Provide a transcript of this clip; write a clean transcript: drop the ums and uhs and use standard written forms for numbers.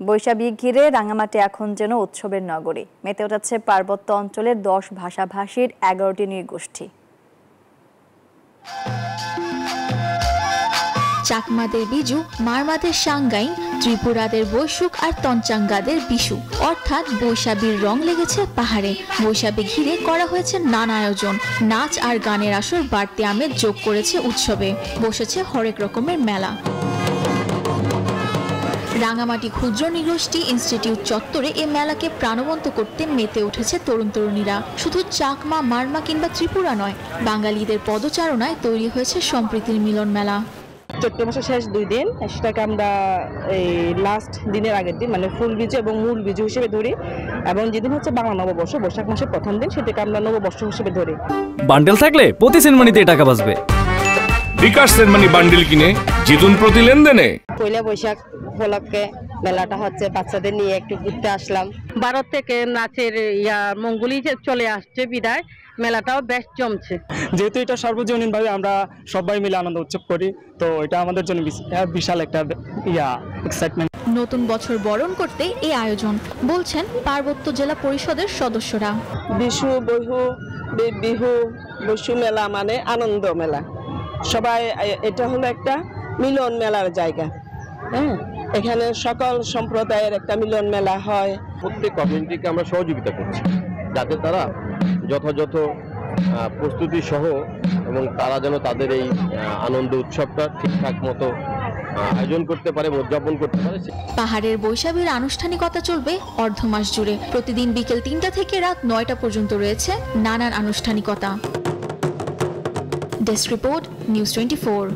বৈশাখী ঘিরে রাঙামাটি এখন যেন উৎসবের নগরী। মেতে উঠেছে পার্বত্য অঞ্চলের 10 ভাষাভাষীর 11টি নৃগোষ্ঠী। চাকমাদের বিজু, মারমাদের সাংগাইন, ত্রিপুরাদের বৈশুক আর তঞ্চাঙ্গাদের বিশু, অর্থাৎ বৈশাখীর রং লেগেছে পাহাড়ে। বৈশাখী ঘিরে করা হয়েছে নানা আয়োজন, নাচ আর গানের আসর বাড়তি আমেজ যোগ করেছে উৎসবে। বসেছে হরেক রকমের মেলা। রাঙামাটি ক্ষুদ্র নৃগোষ্ঠী ইনস্টিটিউট চত্বরে এই মেলাকে প্রাণবন্ত করতে মেতে উঠেছে তরুণ তরুণীরা। শুধু চাকমা, মারমা কিংবা ত্রিপুরা নয়, বাঙালিদের পদচারণায় তৈরি হয়েছে সম্প্রীতির মিলন মেলা। চৈত্র মাসের শেষ 2 দিন, সেটাকে আমরা এই লাস্ট দিনের আগের দিন মানে ফুল বিজু এবং মূল বিজু হিসেবে ধরি, এবং যেদিন হচ্ছে বাংলা নববর্ষ, বৈশাখ মাসের প্রথম দিন, সেটাকে আমরা নববর্ষ হিসেবে ধরি। বান্ডেল থাকলে প্রতি সেনমানিতে টাকা বাঁচবে। বিকাশ সেনমানি বান্ডেল কিনে জিতুন প্রতি লেনদেনে। পয়লা বৈশাখ উপলক্ষে মেলাটা হচ্ছে, বাচ্চাদের নিয়ে একটু ঘুরতে আসলাম। ভারত থেকে নাচের মঙ্গলই চলে আসছে বিদায় মেলাটাও বেশ জমছে। যেহেতু এটা সর্বজনীনভাবে আমরা সবাই মিলে আনন্দ উৎসব করি, তো এটা আমাদের জন্য বিশাল একটা এক্সাইটমেন্ট। নতুন বছর বরণ করতে এই আয়োজন, বলছেন পার্বত্য জেলা পরিষদের সদস্যরা। বিশু বিহু বৈশু মেলা মানে আনন্দ মেলা, সবাই এটা হলো একটা মিলন মেলার জায়গা। হ্যাঁ, এখানে সকল সম্প্রদায়ের একটা মিলন মেলা হয়। প্রত্যেক কমিউনিটিকে আমরা সহযোগিতা করছি যাতে তারা যথাযথ প্রস্তুতি সহ এবং তারা যেন তাদের এই আনন্দ উৎসবটা ঠিকঠাক মতো আয়োজন করতে পারে, উদযাপন করতে পারে। পাহাড়ের বৈশাখীর আনুষ্ঠানিকতা চলবে অর্ধমাস জুড়ে। প্রতিদিন বিকেল 3টা থেকে রাত 9টা পর্যন্ত রয়েছে নানান আনুষ্ঠানিকতা। Desk report, news 24।